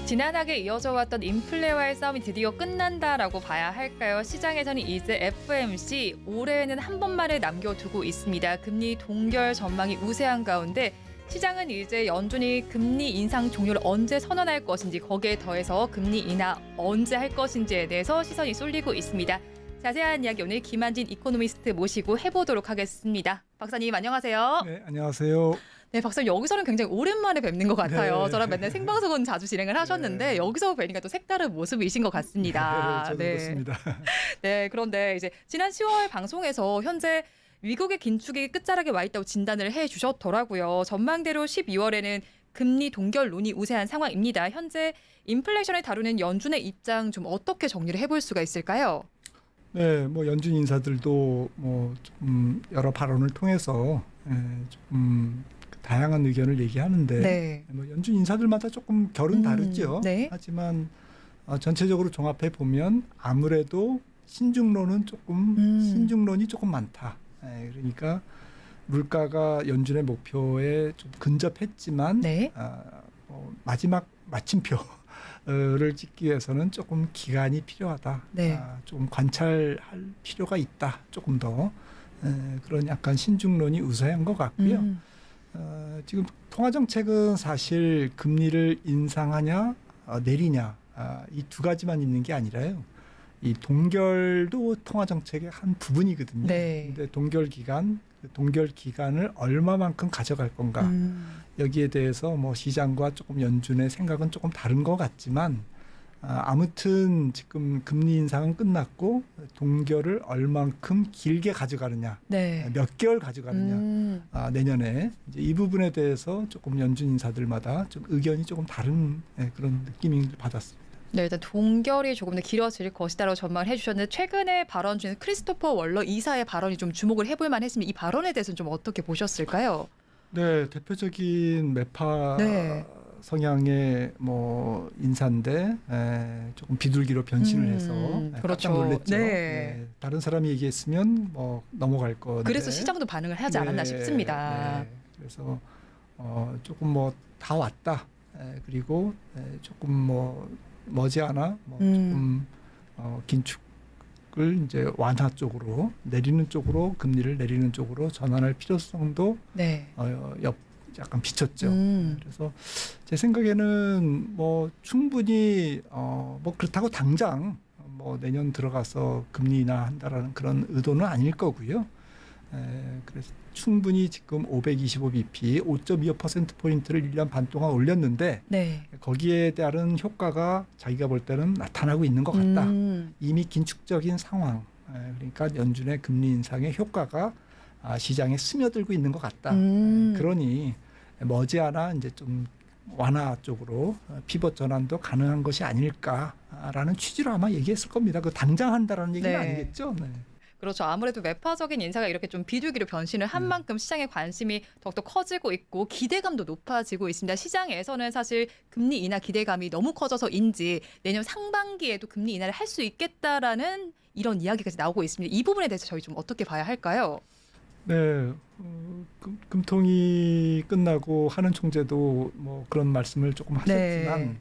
지난하게 이어져 왔던 인플레와의 싸움이 드디어 끝난다라고 봐야 할까요? 시장에서는 이제 FOMC 올해에는 한 번만에 남겨두고 있습니다. 금리 동결 전망이 우세한 가운데 시장은 이제 연준이 금리 인상 종료를 언제 선언할 것인지, 거기에 더해서 금리 인하 언제 할 것인지에 대해서 시선이 쏠리고 있습니다. 자세한 이야기 오늘 김한진 이코노미스트 모시고 해보도록 하겠습니다. 박사님 안녕하세요. 네, 안녕하세요. 네, 박사님 여기서는 굉장히 오랜만에 뵙는 것 같아요. 네. 저랑 맨날 생방송은 자주 진행을 하셨는데 네. 여기서 뵈니까 또 색다른 모습이신 것 같습니다. 저도 그렇습니다. 네, 그런데 이제 지난 10월 방송에서 현재 미국의 긴축이 끝자락에 와 있다고 진단을 해주셨더라고요. 전망대로 12월에는 금리 동결론이 우세한 상황입니다. 현재 인플레이션을 다루는 연준의 입장 좀 어떻게 정리를 해볼 수가 있을까요? 네, 뭐 연준 인사들도 뭐 좀 여러 발언을 통해서 좀 다양한 의견을 얘기하는데, 네. 뭐 연준 인사들마다 조금 결은 다르죠. 네. 하지만 전체적으로 종합해 보면 아무래도 신중론이 조금 많다. 그러니까 물가가 연준의 목표에 좀 근접했지만 네. 마지막 마침표를 찍기 위해서는 조금 기간이 필요하다. 네. 좀 관찰할 필요가 있다. 조금 더 그런 약간 신중론이 우세한 것 같고요. 지금 통화정책은 사실 금리를 인상하냐 내리냐 이 두 가지만 있는 게 아니라요. 이 동결도 통화정책의 한 부분이거든요. 네. 근데 동결 기간을 얼마만큼 가져갈 건가. 여기에 대해서 뭐 시장과 조금 연준의 생각은 조금 다른 것 같지만 아무튼 지금 금리 인상은 끝났고 동결을 얼만큼 길게 가져가느냐, 네. 몇 개월 가져가느냐, 내년에 이제 이 부분에 대해서 조금 연준 인사들마다 좀 의견이 조금 다른 그런 느낌을 받았습니다. 네, 일단 동결이 조금 더 길어질 것이다라고 전망을 해주셨는데 최근에 발언 중에 크리스토퍼 월러 이사의 발언이 좀 주목을 해볼 만했습니다. 이 발언에 대해서는 좀 어떻게 보셨을까요? 네, 대표적인 매파 네. 성향의 뭐 인사인데 조금 비둘기로 변신을 해서 그렇죠. 깜짝 놀랐죠. 네. 다른 사람이 얘기했으면 뭐 넘어갈 건데. 그래서 시장도 반응을 하지 않았나 싶습니다. 네. 그래서 조금 뭐 다 왔다. 그리고 조금 뭐 머지않아 뭐 조금 긴축을 이제 완화 쪽으로 내리는 쪽으로 금리를 내리는 쪽으로 전환할 필요성도 네. 약간 비쳤죠. 그래서 제 생각에는 뭐 충분히 뭐 그렇다고 당장 뭐 내년 들어가서 금리 인하한다라는 그런 의도는 아닐 거고요. 그래서 충분히 지금 525bp 5.25%포인트를 1년 반 동안 올렸는데 네. 거기에 따른 효과가 자기가 볼 때는 나타나고 있는 것 같다. 이미 긴축적인 상황, 그러니까 연준의 금리 인상의 효과가 시장에 스며들고 있는 것 같다. 그러니 머지않아 이제 좀 완화 쪽으로 피벗 전환도 가능한 것이 아닐까라는 취지로 아마 얘기했을 겁니다. 그 당장 한다라는 얘기는 네. 아니겠죠. 네. 그렇죠. 아무래도 매파적인 인사가 이렇게 좀 비둘기로 변신을 한 만큼 시장의 관심이 더욱더 커지고 있고 기대감도 높아지고 있습니다. 시장에서는 사실 금리 인하 기대감이 너무 커져서인지 내년 상반기에도 금리 인하를 할 수 있겠다라는 이런 이야기까지 나오고 있습니다. 이 부분에 대해서 저희 좀 어떻게 봐야 할까요? 네, 금통이 끝나고 하는 총재도 뭐 그런 말씀을 조금 하셨지만 네.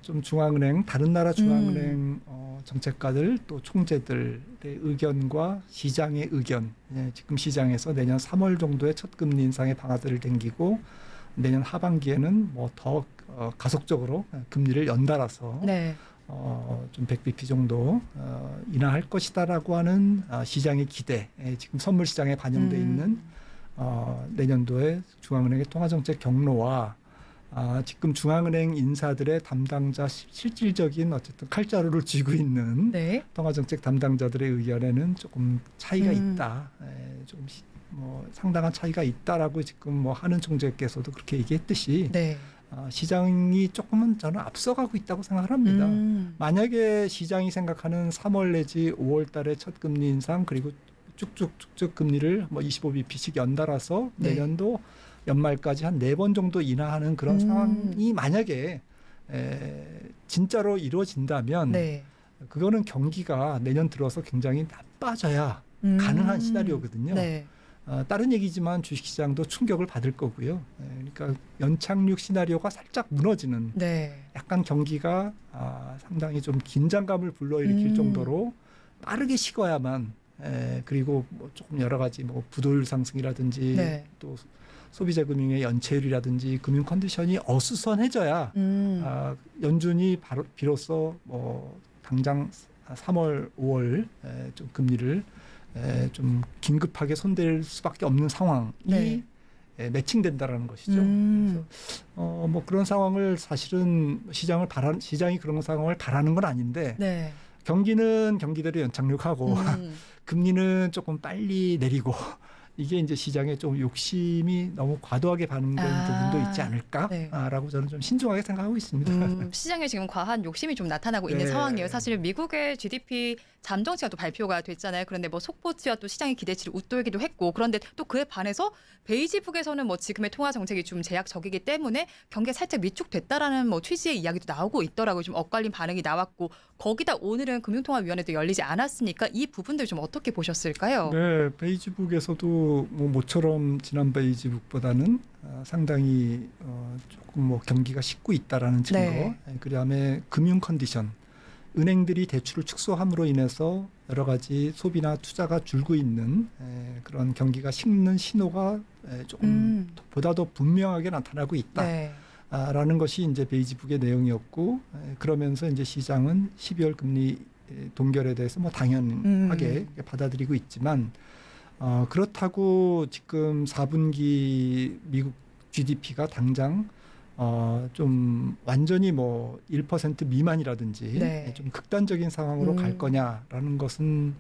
좀 중앙은행 다른 나라 중앙은행 정책가들 또 총재들의 의견과 시장의 의견, 지금 시장에서 내년 3월 정도에 첫 금리 인상의 방아쇠를 당기고 내년 하반기에는 뭐 더 가속적으로 금리를 연달아서 네. 좀 100bp 정도 인하할 것이다라고 하는 시장의 기대, 지금 선물 시장에 반영돼 있는 내년도의 중앙은행의 통화정책 경로와 지금 중앙은행 인사들의 담당자 실질적인 어쨌든 칼자루를 쥐고 있는 네. 통화정책 담당자들의 의견에는 조금 차이가 있다. 조금 뭐 상당한 차이가 있다라고 지금 뭐 하는 총재께서도 그렇게 얘기했듯이 네. 시장이 조금은 저는 앞서가고 있다고 생각을 합니다. 만약에 시장이 생각하는 3월 내지 5월 달에 첫 금리 인상 그리고 쭉쭉 금리를 뭐 25bp씩 연달아서 네. 내년도 연말까지 한 4번 정도 인하하는 그런 상황이 만약에 진짜로 이루어진다면 네. 그거는 경기가 내년 들어서 굉장히 나빠져야 가능한 시나리오거든요. 네. 다른 얘기지만 주식시장도 충격을 받을 거고요. 그러니까 연착륙 시나리오가 살짝 무너지는 네. 약간 경기가 상당히 좀 긴장감을 불러일으킬 정도로 빠르게 식어야만 그리고 뭐 조금 여러 가지 뭐 부도율 상승이라든지 네. 또 소비자 금융의 연체율이라든지 금융 컨디션이 어수선해져야 연준이 비로소 뭐 당장 3월, 5월 좀 금리를 좀 긴급하게 손댈 수밖에 없는 상황이 네. 매칭된다라는 것이죠. 그래서 뭐 그런 상황을 사실은 시장이 그런 상황을 바라는 건 아닌데 네. 경기는 경기대로 연착륙하고 금리는 조금 빨리 내리고 이게 이제 시장에 좀 욕심이 너무 과도하게 반응된 부분도 있지 않을까라고 저는 좀 신중하게 생각하고 있습니다. 시장에 지금 과한 욕심이 좀 나타나고 있는 상황이에요. 사실 미국의 GDP 잠정치가 또 발표가 됐잖아요. 그런데 뭐 속보치와 또 시장의 기대치를 웃돌기도 했고, 그런데 또 그에 반해서 베이지북에서는 뭐 지금의 통화 정책이 좀 제약적이기 때문에 경기가 살짝 위축됐다라는 뭐 취지의 이야기도 나오고 있더라고요. 좀 엇갈린 반응이 나왔고, 거기다 오늘은 금융통화위원회도 열리지 않았으니까 이 부분들 좀 어떻게 보셨을까요? 네, 베이지북에서도 뭐 모처럼 지난 베이지북보다는 상당히 조금 뭐 경기가 식고 있다라는 증거, 네. 그다음에 금융 컨디션. 은행들이 대출을 축소함으로 인해서 여러 가지 소비나 투자가 줄고 있는 그런 경기가 식는 신호가 조금 보다 더 분명하게 나타나고 있다라는 것이 이제 베이지북의 내용이었고, 그러면서 이제 시장은 12월 금리 동결에 대해서 뭐 당연하게 받아들이고 있지만 그렇다고 지금 4분기 미국 GDP가 당장 좀 완전히 뭐 1% 미만이라든지 네. 좀 극단적인 상황으로 갈 거냐라는 것은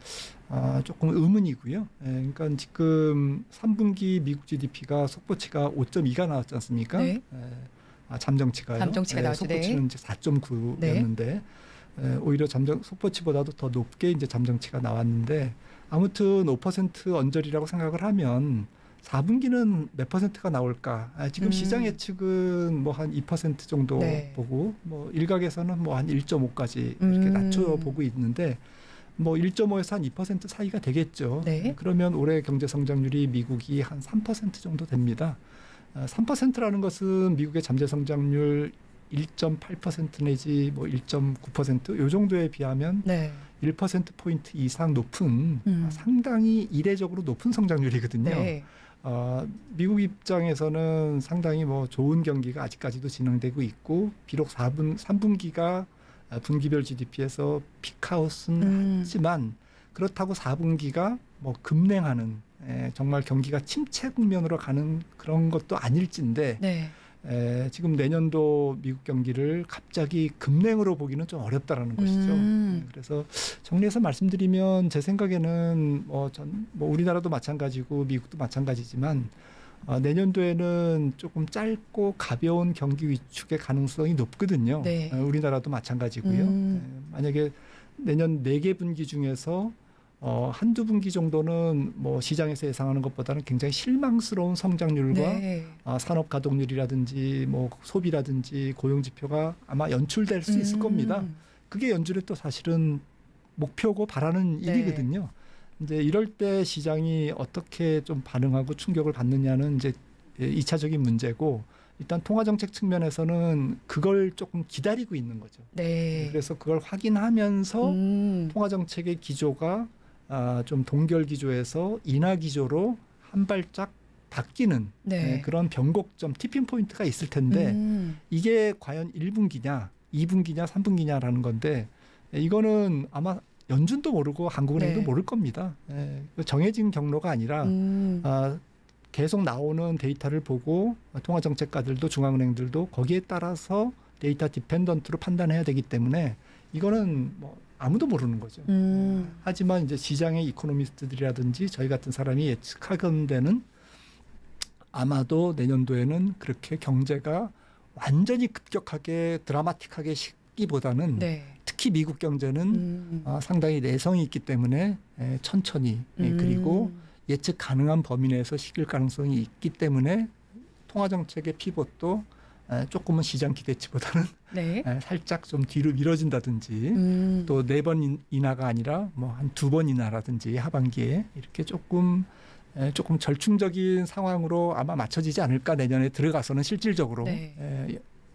조금 의문이고요. 그러니까 지금 3분기 미국 GDP가 속보치가 5.2가 나왔지 않습니까? 네. 잠정치가요. 잠정치가 나왔죠. 속보치는 이제 4.9였는데 오히려 속보치보다도 더 높게 이제 잠정치가 나왔는데, 아무튼 5% 언저리라고 생각을 하면 4분기는 몇 퍼센트가 나올까? 지금 시장 예측은 뭐 한 2% 정도 보고, 뭐 일각에서는 뭐 한 1.5까지 이렇게 낮춰 보고 있는데, 뭐 1.5에서 한 2% 사이가 되겠죠. 네. 그러면 올해 경제 성장률이 미국이 한 3% 정도 됩니다. 3%라는 것은 미국의 잠재 성장률 1.8% 내지 뭐 1.9% 요 정도에 비하면 1%포인트 이상 높은 상당히 이례적으로 높은 성장률이거든요. 네. 미국 입장에서는 상당히 뭐 좋은 경기가 아직까지도 진행되고 있고, 비록 3분기가 분기별 GDP에서 피크아웃은 하지만 그렇다고 4분기가 뭐 급냉하는 정말 경기가 침체 국면으로 가는 그런 것도 아닐진데 지금 내년도 미국 경기를 갑자기 급냉으로 보기는 좀 어렵다라는 것이죠. 그래서 정리해서 말씀드리면 제 생각에는 뭐 우리나라도 마찬가지고 미국도 마찬가지지만 내년도에는 조금 짧고 가벼운 경기 위축의 가능성이 높거든요. 우리나라도 마찬가지고요. 만약에 내년 4개 분기 중에서 한두 분기 정도는 뭐 시장에서 예상하는 것보다는 굉장히 실망스러운 성장률과 산업 가동률이라든지 뭐 소비라든지 고용 지표가 아마 연출될 수 있을 겁니다. 그게 연준의 또 사실은 목표고 바라는 일이거든요. 이제 이럴 때 시장이 어떻게 좀 반응하고 충격을 받느냐는 이제 2차적인 문제고, 일단 통화정책 측면에서는 그걸 조금 기다리고 있는 거죠. 그래서 그걸 확인하면서 통화정책의 기조가 좀 동결 기조에서 인하 기조로 한 발짝 바뀌는 그런 변곡점, 티핑 포인트가 있을 텐데 이게 과연 1분기냐, 2분기냐, 3분기냐라는 건데, 이거는 아마 연준도 모르고 한국은행도 모를 겁니다. 정해진 경로가 아니라 계속 나오는 데이터를 보고 통화정책가들도 중앙은행들도 거기에 따라서 데이터 디펜던트로 판단해야 되기 때문에 이거는 뭐 아무도 모르는 거죠. 하지만 이제 시장의 이코노미스트들이라든지 저희 같은 사람이 예측하건대는 아마도 내년도에는 그렇게 경제가 완전히 급격하게 드라마틱하게 식기보다는 특히 미국 경제는 상당히 내성이 있기 때문에 천천히 그리고 예측 가능한 범위 내에서 식을 가능성이 있기 때문에 통화정책의 피봇도 조금은 시장 기대치보다는 살짝 좀 뒤로 미뤄진다든지 또 4번 인하가 아니라 뭐 한 2번 인하라든지 하반기에 이렇게 조금 조금 절충적인 상황으로 아마 맞춰지지 않을까 내년에 들어가서는 실질적으로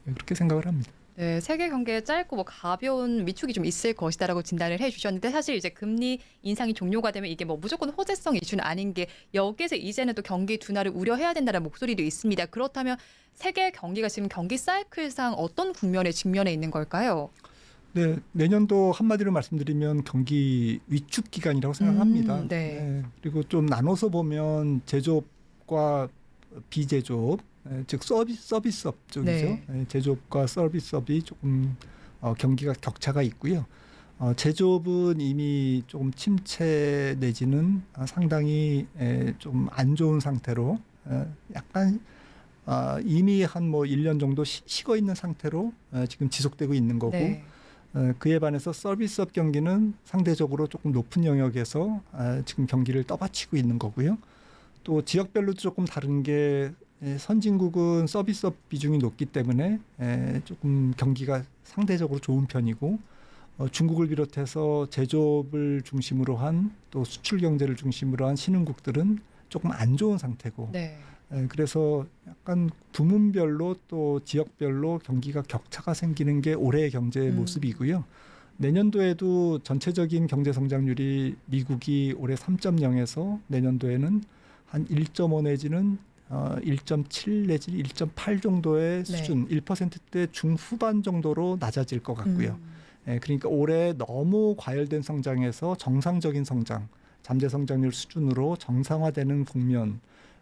그렇게 생각을 합니다. 네, 세계 경기에 짧고 뭐 가벼운 위축이 좀 있을 것이다라고 진단을 해주셨는데 사실 이제 금리 인상이 종료가 되면 이게 뭐 무조건 호재성 이슈는 아닌 게 여기에서 이제는 또 경기 둔화를 우려해야 된다는 목소리도 있습니다. 그렇다면 세계 경기가 지금 경기 사이클상 어떤 국면에 직면해 있는 걸까요? 네, 내년도 한마디로 말씀드리면 경기 위축 기간이라고 생각합니다. 그리고 좀 나눠서 보면 제조업과 비제조업, 즉 서비스업 쪽이죠. 제조업과 서비스업이 조금 경기가 격차가 있고요. 제조업은 이미 조금 침체 내지는 상당히 좀 안 좋은 상태로 약간 이미 한 뭐 1년 정도 식어 있는 상태로 지금 지속되고 있는 거고 그에 반해서 서비스업 경기는 상대적으로 조금 높은 영역에서 지금 경기를 떠받치고 있는 거고요. 또 지역별로도 조금 다른 게 선진국은 서비스업 비중이 높기 때문에 조금 경기가 상대적으로 좋은 편이고 중국을 비롯해서 제조업을 중심으로 한 또 수출 경제를 중심으로 한 신흥국들은 조금 안 좋은 상태고 그래서 약간 부문별로 또 지역별로 경기가 격차가 생기는 게 올해의 경제의 모습이고요. 내년도에도 전체적인 경제 성장률이 미국이 올해 3.0에서 내년도에는 한 1.5 내지는 1.7 내지 1.8 정도의 수준, 1%대 중후반 정도로 낮아질 것 같고요. 그러니까 올해 너무 과열된 성장에서 정상적인 성장, 잠재 성장률 수준으로 정상화되는 국면,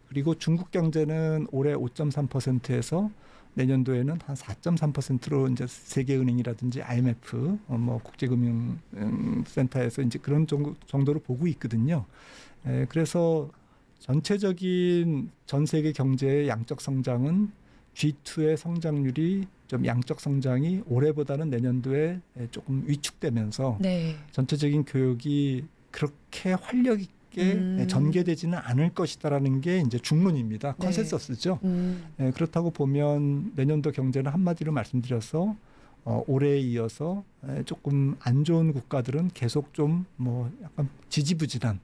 그리고 중국 경제는 올해 5.3%에서 내년도에는 한 4.3%로 이제 세계은행이라든지 IMF, 뭐 국제금융센터에서 이제 그런 정도로 보고 있거든요. 그래서 전체적인 전 세계 경제의 양적 성장은 G2의 성장률이 좀 양적 성장이 올해보다는 내년도에 조금 위축되면서 전체적인 교육이 그렇게 활력 있게 전개되지는 않을 것이다라는 게 이제 중론입니다. 컨센서스죠. 그렇다고 보면 내년도 경제는 한마디로 말씀드려서 올해에 이어서 조금 안 좋은 국가들은 계속 좀 뭐 약간 지지부진한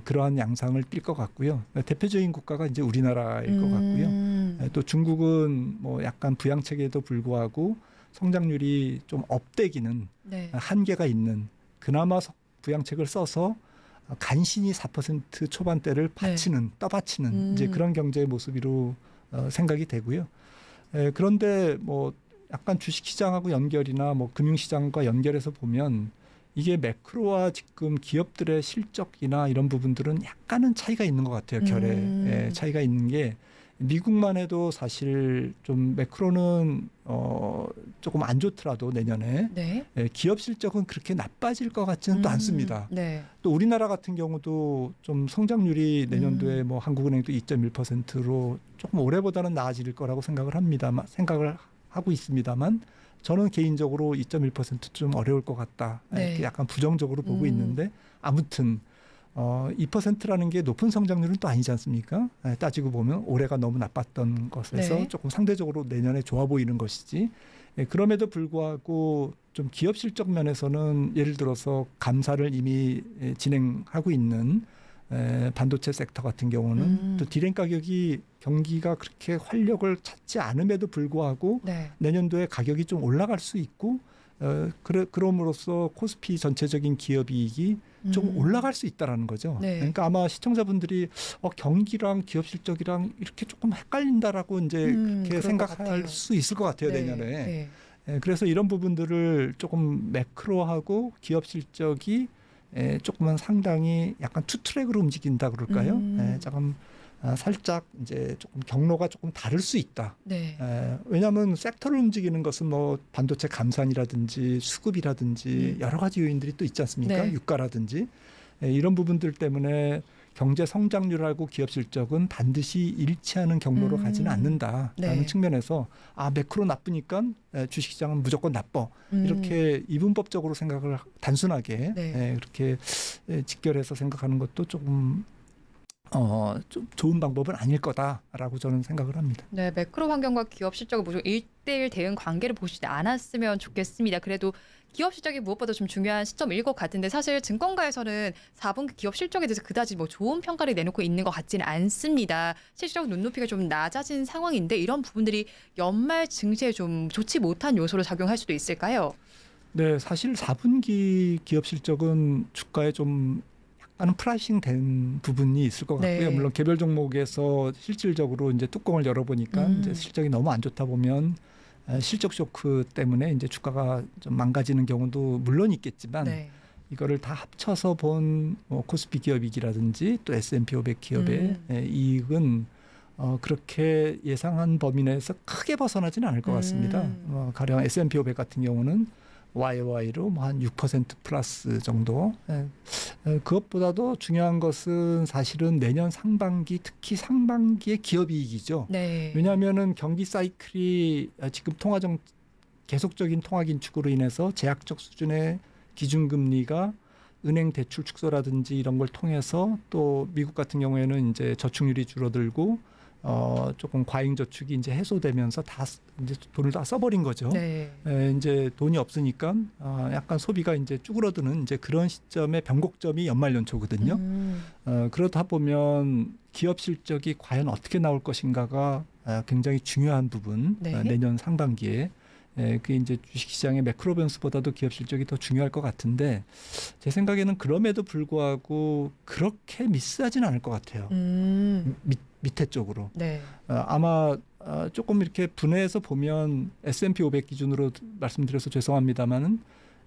그러한 양상을 띌 것 같고요. 대표적인 국가가 이제 우리나라일 것 같고요. 또 중국은 뭐 약간 부양책에도 불구하고 성장률이 좀 업되기는 한계가 있는 그나마 부양책을 써서 간신히 4% 초반대를 떠받치는 이제 그런 경제의 모습으로 생각이 되고요. 그런데 뭐 약간 주식시장하고 연결이나 뭐 금융시장과 연결해서 보면 이게 매크로와 지금 기업들의 실적이나 이런 부분들은 약간은 차이가 있는 것 같아요. 결에 차이가 있는 게 미국만 해도 사실 좀 매크로는 조금 안 좋더라도 내년에 기업 실적은 그렇게 나빠질 것 같지는 또 않습니다. 또 우리나라 같은 경우도 좀 성장률이 내년도에 뭐 한국은행도 2.1%로 조금 올해보다는 나아질 거라고 생각을 하고 있습니다만 저는 개인적으로 2.1% 좀 어려울 것 같다. 이렇게 약간 부정적으로 보고 있는데 아무튼 2%라는 게 높은 성장률은 또 아니지 않습니까? 따지고 보면 올해가 너무 나빴던 것에서 조금 상대적으로 내년에 좋아 보이는 것이지. 그럼에도 불구하고 좀 기업 실적 면에서는 예를 들어서 감사를 이미 진행하고 있는 반도체 섹터 같은 경우는 또 디램 가격이 경기가 그렇게 활력을 찾지 않음에도 불구하고 내년도에 가격이 좀 올라갈 수 있고 그럼으로써 코스피 전체적인 기업이익이 좀 올라갈 수 있다라는 거죠. 그러니까 아마 시청자분들이 경기랑 기업 실적이랑 이렇게 조금 헷갈린다라고 이제 그렇게 생각할 수 있을 것 같아요. 내년에. 그래서 이런 부분들을 조금 매크로하고 기업 실적이 조금은 상당히 약간 투 트랙으로 움직인다 그럴까요? 조금 살짝 이제 조금 경로가 조금 다를 수 있다. 왜냐하면 섹터를 움직이는 것은 뭐 반도체 감산이라든지 수급이라든지 여러 가지 요인들이 또 있지 않습니까? 유가라든지 이런 부분들 때문에 경제 성장률하고 기업 실적은 반드시 일치하는 경로로 가지는 않는다라는 측면에서 매크로 나쁘니까 주식시장은 무조건 나빠 이렇게 이분법적으로 생각을 단순하게 그렇게 직결해서 생각하는 것도 조금 좀 좋은 방법은 아닐 거다라고 저는 생각을 합니다. 네, 매크로 환경과 기업 실적을 무조건 1대1 대응 관계를 보시지 않았으면 좋겠습니다. 그래도 기업 실적이 무엇보다 좀 중요한 시점일 것 같은데 사실 증권가에서는 4분기 기업 실적에 대해서 그다지 뭐 좋은 평가를 내놓고 있는 것 같지는 않습니다. 실적 눈높이가 좀 낮아진 상황인데 이런 부분들이 연말 증시에 좀 좋지 못한 요소로 작용할 수도 있을까요? 네, 사실 4분기 기업 실적은 주가에 좀 약간은 프라이싱 된 부분이 있을 것 같고요. 네. 물론 개별 종목에서 실질적으로 이제 뚜껑을 열어보니까 이제 실적이 너무 안 좋다 보면 실적 쇼크 때문에 이제 주가가 좀 망가지는 경우도 물론 있겠지만 네. 이거를 다 합쳐서 본 코스피 기업이익이라든지 또 S&P 500 기업의 이익은 그렇게 예상한 범위 내에서 크게 벗어나지는 않을 것 같습니다. 가령 S&P 500 같은 경우는 YOY로 뭐 한 6% 플러스 정도. 그것보다도 중요한 것은 사실은 내년 상반기, 특히 상반기의 기업이익이죠. 네. 왜냐하면은 경기 사이클이 지금 계속적인 통화 긴축으로 인해서 제약적 수준의 기준금리가 은행 대출 축소라든지 이런 걸 통해서 또 미국 같은 경우에는 이제 저축률이 줄어들고 조금 과잉 저축이 이제 해소되면서 다 이제 돈을 다 써버린 거죠. 네. 이제 돈이 없으니까 약간 소비가 이제 쭈그러드는 이제 그런 시점의 변곡점이 연말 연초거든요. 그러다 보면 기업 실적이 과연 어떻게 나올 것인가가 굉장히 중요한 부분. 네. 내년 상반기에. 그게 이제 주식시장의 매크로 변수보다도 기업 실적이 더 중요할 것 같은데 제 생각에는 그럼에도 불구하고 그렇게 미스하지는 않을 것 같아요. 밑에 쪽으로. 네. 아마 조금 이렇게 분해해서 보면 S&P 500 기준으로 말씀드려서 죄송합니다만은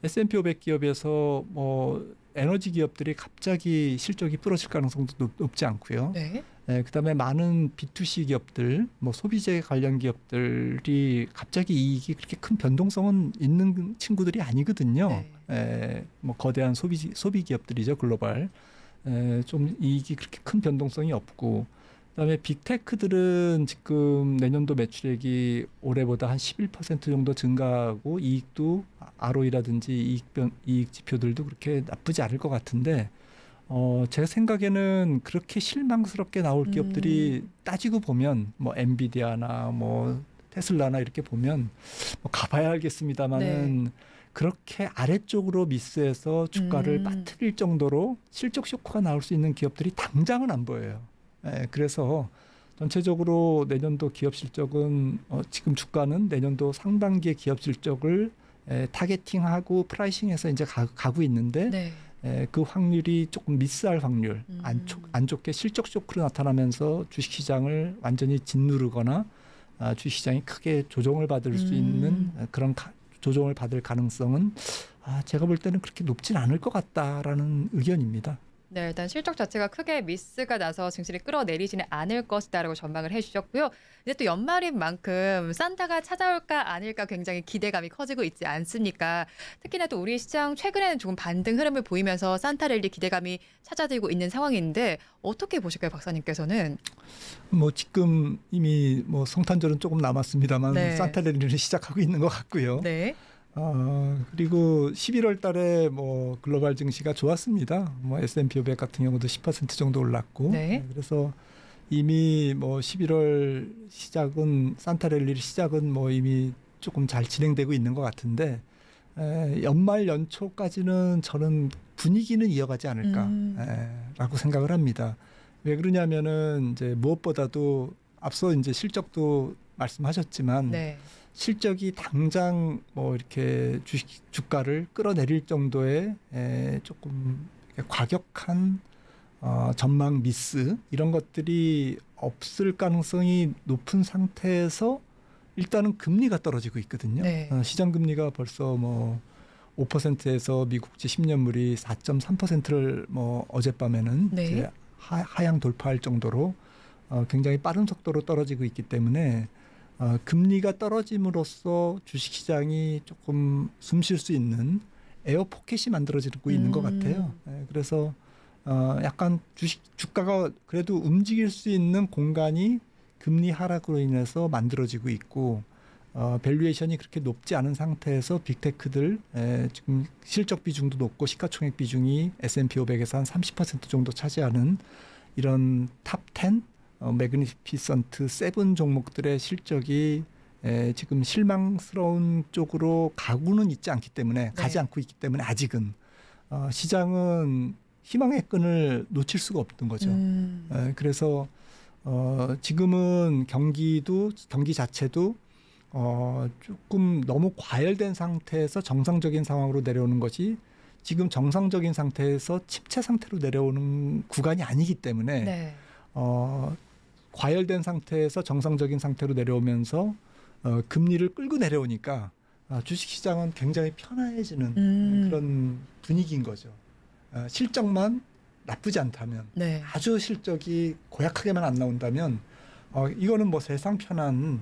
S&P 500 기업에서 뭐 에너지 기업들이 갑자기 실적이 부러질 가능성도 높지 않고요. 네. 그다음에 많은 B2C 기업들, 뭐 소비재 관련 기업들이 갑자기 이익이 그렇게 큰 변동성은 있는 친구들이 아니거든요. 뭐 거대한 소비 기업들이죠, 글로벌. 좀 이익이 그렇게 큰 변동성이 없고. 그다음에 빅테크들은 지금 내년도 매출액이 올해보다 한 11% 정도 증가하고 이익도 ROE라든지 이익 지표들도 그렇게 나쁘지 않을 것 같은데 제 생각에는 그렇게 실망스럽게 나올 기업들이 따지고 보면 뭐 엔비디아나 뭐 테슬라나 이렇게 보면 뭐 가봐야 알겠습니다만은 네. 그렇게 아래쪽으로 미스해서 주가를 빠뜨릴 정도로 실적 쇼크가 나올 수 있는 기업들이 당장은 안 보여요. 그래서 전체적으로 내년도 기업 실적은 지금 주가는 내년도 상반기의 기업 실적을 타겟팅하고 프라이싱해서 이제 가고 있는데 네. 그 확률이 조금 미스할 확률, 안 좋게 실적 쇼크로 나타나면서 주식시장을 완전히 짓누르거나 주식시장이 크게 조정을 받을 수 있는 그런 조정을 받을 가능성은 제가 볼 때는 그렇게 높진 않을 것 같다라는 의견입니다. 네, 일단 실적 자체가 크게 미스가 나서 증시를 끌어내리지는 않을 것이다라고 전망을 해주셨고요. 이제 또 연말인 만큼 산타가 찾아올까 아닐까 굉장히 기대감이 커지고 있지 않습니까? 특히나 또 우리 시장 최근에는 조금 반등 흐름을 보이면서 산타 랠리 기대감이 찾아들고 있는 상황인데 어떻게 보실까요, 박사님께서는? 뭐 지금 이미 뭐 성탄절은 조금 남았습니다만 네. 산타 랠리를 시작하고 있는 것 같고요. 네. 그리고 11월 달에 뭐 글로벌 증시가 좋았습니다. 뭐 S&P 500 같은 경우도 10% 정도 올랐고. 네. 그래서 이미 뭐 11월 산타 랠리 시작은 뭐 이미 조금 잘 진행되고 있는 것 같은데 연말 연초까지는 저는 분위기는 이어가지 않을까라고 생각을 합니다. 왜 그러냐면은 이제 무엇보다도 앞서 이제 실적도 말씀하셨지만 네. 실적이 당장 뭐 이렇게 주가를 끌어내릴 정도의 조금 과격한 전망 미스 이런 것들이 없을 가능성이 높은 상태에서 일단은 금리가 떨어지고 있거든요. 네. 시장 금리가 벌써 뭐 5%에서 미국지 10년물이 4.3%를 뭐 어젯밤에는 네. 이제 하향 돌파할 정도로 굉장히 빠른 속도로 떨어지고 있기 때문에 금리가 떨어짐으로써 주식시장이 조금 숨 쉴 수 있는 에어 포켓이 만들어지고 있는 것 같아요. 그래서 약간 주가가 그래도 움직일 수 있는 공간이 금리 하락으로 인해서 만들어지고 있고 밸류에이션이 그렇게 높지 않은 상태에서 빅테크들 지금 실적 비중도 높고 시가총액 비중이 S&P 500에서 한 30% 정도 차지하는 이런 탑 10, 매그니피선트 7 종목들의 실적이 지금 실망스러운 쪽으로 가고는 있지 않기 때문에 가지 않고 있기 때문에 아직은 시장은 희망의 끈을 놓칠 수가 없던 거죠. 그래서 지금은 경기 자체도 조금 너무 과열된 상태에서 정상적인 상황으로 내려오는 것이 지금 정상적인 상태에서 침체 상태로 내려오는 구간이 아니기 때문에 과열된 상태에서 정상적인 상태로 내려오면서 금리를 끌고 내려오니까 주식시장은 굉장히 편안해지는 그런 분위기인 거죠. 실적만 나쁘지 않다면 아주 실적이 고약하게만 안 나온다면 이거는 뭐 세상 편한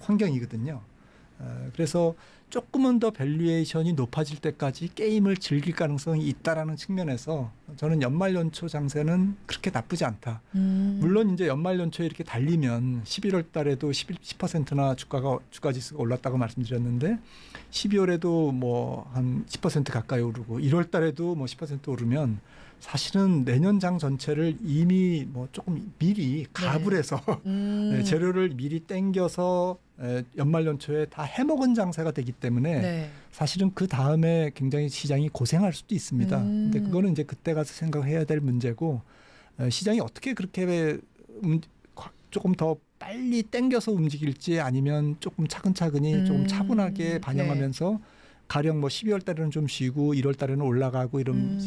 환경이거든요. 그래서 조금은 더 밸류에이션이 높아질 때까지 게임을 즐길 가능성이 있다라는 측면에서 저는 연말연초 장세는 그렇게 나쁘지 않다. 물론 이제 연말연초에 이렇게 달리면 11월 달에도 10%나 주가 지수가 올랐다고 말씀드렸는데 12월에도 뭐 한 10% 가까이 오르고 1월 달에도 뭐 10% 오르면 사실은 내년 장 전체를 이미 뭐 조금 미리 가불 해서 재료를 미리 땡겨서 연말연초에 다 해먹은 장세가 되기 때문에 사실은 그 다음에 굉장히 시장이 고생할 수도 있습니다. 근데 그거는 이제 그때 가서 생각해야 될 문제고 시장이 어떻게 그렇게 조금 더 빨리 땡겨서 움직일지 아니면 조금 차근차근히 조금 차분하게 반영하면서 가령 뭐 12월 달에는 좀 쉬고 1월 달에는 올라가고 이런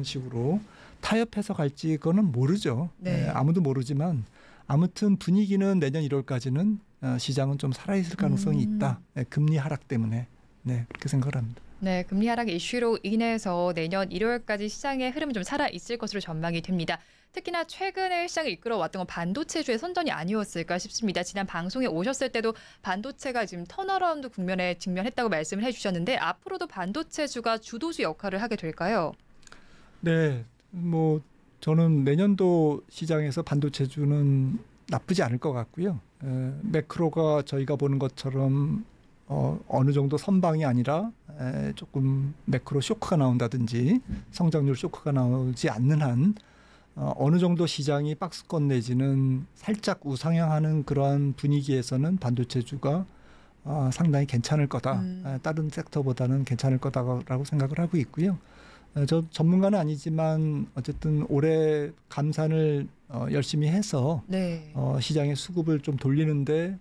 식으로 타협해서 갈지 그거는 모르죠. 아무도 모르지만 아무튼 분위기는 내년 1월까지는 시장은 좀 살아있을 가능성이 있다. 금리 하락 때문에. 그렇게 생각을 합니다. 네, 금리 하락 이슈로 인해서 내년 1월까지 시장의 흐름이 좀 살아있을 것으로 전망이 됩니다. 특히나 최근에 시장을 이끌어왔던 건 반도체주의 선전이 아니었을까 싶습니다. 지난 방송에 오셨을 때도 반도체가 지금 턴어라운드 국면에 직면했다고 말씀을 해주셨는데 앞으로도 반도체주가 주도주 역할을 하게 될까요? 네, 뭐 저는 내년도 시장에서 반도체주는 나쁘지 않을 것 같고요. 매크로가 저희가 보는 것처럼 어느 정도 선방이 아니라 조금 매크로 쇼크가 나온다든지 성장률 쇼크가 나오지 않는 한 어느 정도 시장이 박스권 내지는 살짝 우상향하는 그러한 분위기에서는 반도체주가 상당히 괜찮을 거다. 다른 섹터보다는 괜찮을 거다라고 생각을 하고 있고요. 저 전문가는 아니지만 어쨌든 올해 감산을 열심히 해서 시장의 수급을 좀 돌리는데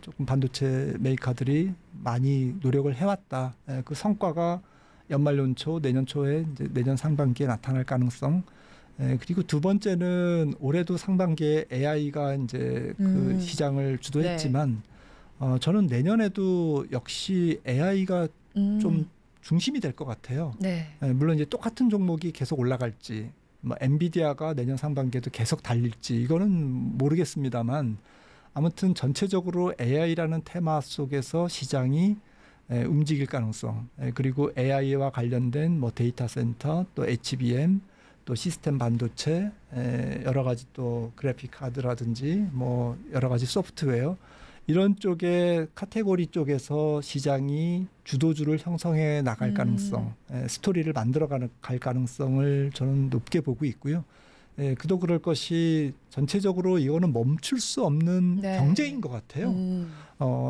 조금 반도체 메이커들이 많이 노력을 해왔다. 그 성과가 연말연초, 내년 초에 이제 내년 상반기에 나타날 가능성. 그리고 두 번째는 올해도 상반기에 AI가 이제 그 시장을 주도했지만 저는 내년에도 역시 AI가 좀 중심이 될 것 같아요. 물론 이제 똑같은 종목이 계속 올라갈지, 뭐 엔비디아가 내년 상반기에도 계속 달릴지 이거는 모르겠습니다만 아무튼 전체적으로 AI라는 테마 속에서 시장이 움직일 가능성, 그리고 AI와 관련된 뭐 데이터 센터, 또 HBM, 또 시스템 반도체, 여러 가지 또 그래픽 카드라든지 뭐 여러 가지 소프트웨어 이런 쪽의 카테고리 쪽에서 시장이 주도주를 형성해 나갈 가능성, 스토리를 만들어 갈 가능성을 저는 높게 보고 있고요. 그도 그럴 것이 전체적으로 이거는 멈출 수 없는 경쟁인 것 같아요.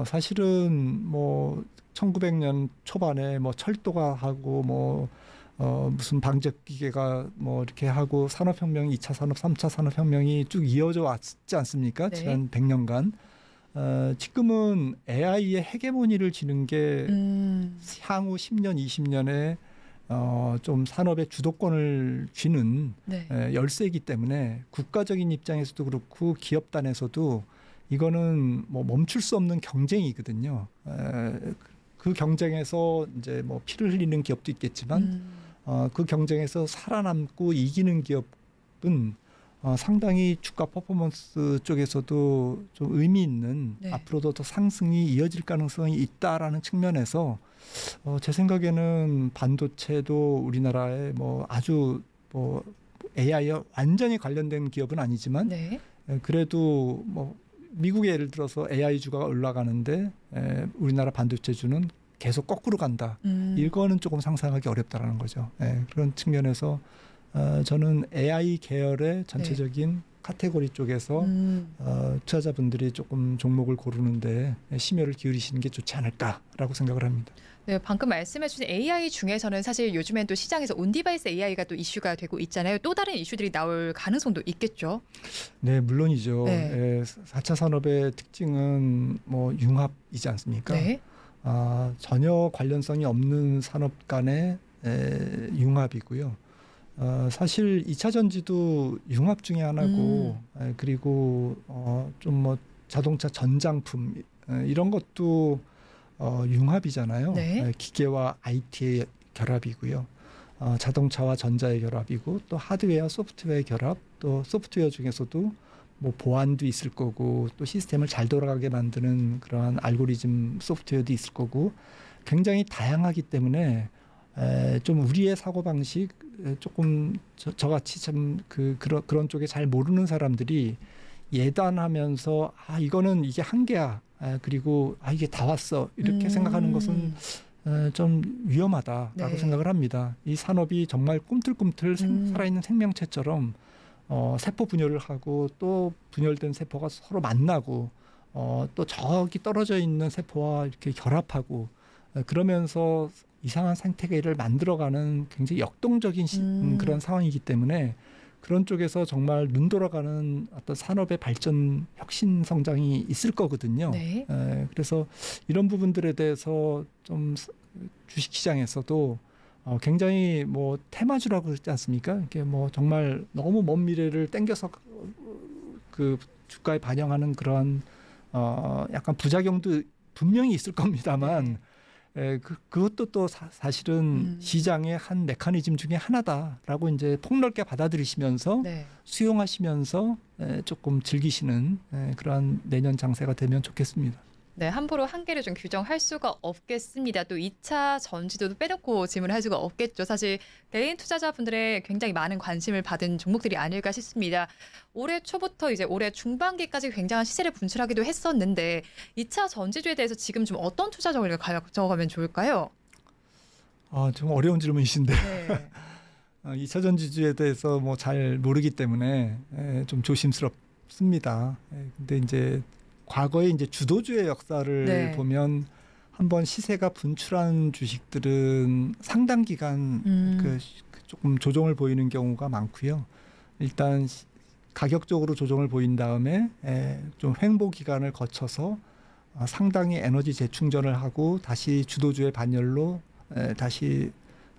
사실은 뭐 1900년 초반에 뭐 철도가 하고 뭐 무슨 방적기계가 뭐 이렇게 하고 산업혁명이 2차 산업, 3차 산업혁명이 쭉 이어져 왔지 않습니까? 지난 100년간. 지금은 AI의 헤게모니를 지는 게 향후 10년, 20년에 좀 산업의 주도권을 쥐는 열세이기 때문에 국가적인 입장에서도 그렇고 기업단에서도 이거는 뭐 멈출 수 없는 경쟁이거든요. 그 경쟁에서 이제 뭐 피를 흘리는 기업도 있겠지만 그 경쟁에서 살아남고 이기는 기업은 상당히 주가 퍼포먼스 쪽에서도 좀 의미 있는 앞으로도 더 상승이 이어질 가능성이 있다라는 측면에서 제 생각에는 반도체도 우리나라의 뭐 아주 뭐 AI에 완전히 관련된 기업은 아니지만 그래도 뭐 미국의 예를 들어서 AI 주가가 올라가는데 우리나라 반도체주는 계속 거꾸로 간다. 이거는 조금 상상하기 어렵다라는 거죠. 그런 측면에서 저는 AI 계열의 전체적인 카테고리 쪽에서 투자자분들이 조금 종목을 고르는데 심혈을 기울이시는 게 좋지 않을까라고 생각을 합니다. 네, 방금 말씀해주신 AI 중에서는 사실 요즘엔 또 시장에서 온디바이스 AI가 또 이슈가 되고 있잖아요. 또 다른 이슈들이 나올 가능성도 있겠죠. 네, 물론이죠. 네. 4차 산업의 특징은 뭐 융합이지 않습니까? 네. 전혀 관련성이 없는 산업 간의 융합이고요. 사실 2차 전지도 융합 중에 하나고 그리고 좀 뭐 자동차 전장품 이런 것도 융합이잖아요. 네. 기계와 IT의 결합이고요. 자동차와 전자의 결합이고 또 하드웨어와 소프트웨어의 결합, 또 소프트웨어 중에서도 뭐 보안도 있을 거고 또 시스템을 잘 돌아가게 만드는 그러한 알고리즘 소프트웨어도 있을 거고 굉장히 다양하기 때문에 좀 우리의 사고방식 조금 저같이 참 그런 쪽에 잘 모르는 사람들이 예단하면서 이거는 이게 한계야. 그리고 이게 다 왔어. 이렇게 생각하는 것은 좀 위험하다라고 생각을 합니다. 이 산업이 정말 꿈틀꿈틀 살아있는 생명체처럼 세포 분열을 하고 또 분열된 세포가 서로 만나고 또 저기 떨어져 있는 세포와 이렇게 결합하고 그러면서 이상한 생태계를 만들어가는 굉장히 역동적인 그런 상황이기 때문에 그런 쪽에서 정말 눈 돌아가는 어떤 산업의 발전, 혁신 성장이 있을 거거든요. 네. 그래서 이런 부분들에 대해서 좀 주식시장에서도 굉장히 뭐 테마주라고 그러지 않습니까? 이게 뭐 정말 너무 먼 미래를 땡겨서 그 주가에 반영하는 그런 약간 부작용도 분명히 있을 겁니다만. 그것도 또 사실은 시장의 한 메커니즘 중에 하나다라고 이제 폭넓게 받아들이시면서 수용하시면서 조금 즐기시는 그러한 내년 장세가 되면 좋겠습니다. 네, 함부로 한계를 좀 규정할 수가 없겠습니다. 또 2차 전지도 빼놓고 질문을 할 수가 없겠죠. 사실 개인 투자자분들의 굉장히 많은 관심을 받은 종목들이 아닐까 싶습니다. 올해 초부터 이제 올해 중반기까지 굉장한 시세를 분출하기도 했었는데 2차 전지주에 대해서 지금 좀 어떤 투자 전략을 가져가면 좋을까요? 좀 어려운 질문이신데 네. 2차 전지주에 대해서 뭐 잘 모르기 때문에 좀 조심스럽습니다. 근데 이제 과거에 이제 주도주의 역사를 보면 한번 시세가 분출한 주식들은 상당 기간 조금 조정을 보이는 경우가 많고요. 일단 가격적으로 조정을 보인 다음에 좀 횡보 기간을 거쳐서 상당히 에너지 재충전을 하고 다시 주도주의 반열로 다시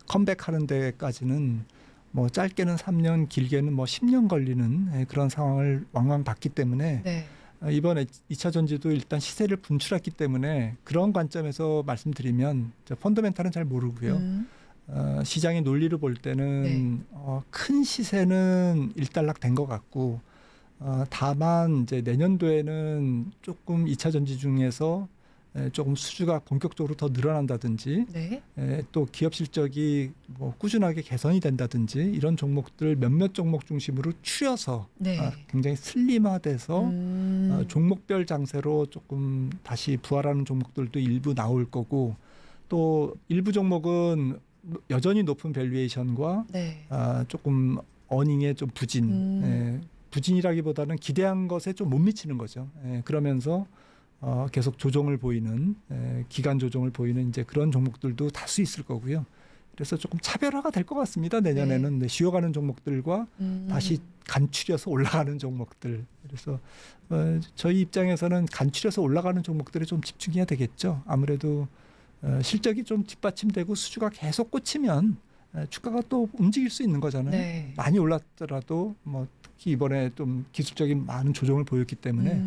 컴백하는 데까지는 뭐 짧게는 3년, 길게는 뭐 10년 걸리는 그런 상황을 왕왕 봤기 때문에 이번 2차 전지도 일단 시세를 분출했기 때문에 그런 관점에서 말씀드리면 펀더멘탈은 잘 모르고요. 시장의 논리를 볼 때는 큰 시세는 일단락 된 것 같고 다만 이제 내년도에는 조금 2차 전지 중에서 조금 수주가 본격적으로 더 늘어난다든지 또 기업 실적이 뭐 꾸준하게 개선이 된다든지 이런 종목들 몇몇 종목 중심으로 추려서 굉장히 슬림화돼서 종목별 장세로 조금 다시 부활하는 종목들도 일부 나올 거고 또 일부 종목은 여전히 높은 밸류에이션과 조금 어닝의 좀 부진 부진이라기보다는 기대한 것에 좀 못 미치는 거죠. 그러면서 계속 조정을 보이는 기간 조정을 보이는 이제 그런 종목들도 다수 있을 거고요. 그래서 조금 차별화가 될 것 같습니다. 내년에는 쉬어가는 종목들과 다시 간추려서 올라가는 종목들. 그래서 저희 입장에서는 간추려서 올라가는 종목들에 좀 집중해야 되겠죠. 아무래도 실적이 좀 뒷받침되고 수주가 계속 꽂히면 주가가 또 움직일 수 있는 거잖아요. 많이 올랐더라도 뭐 특히 이번에 좀 기술적인 많은 조정을 보였기 때문에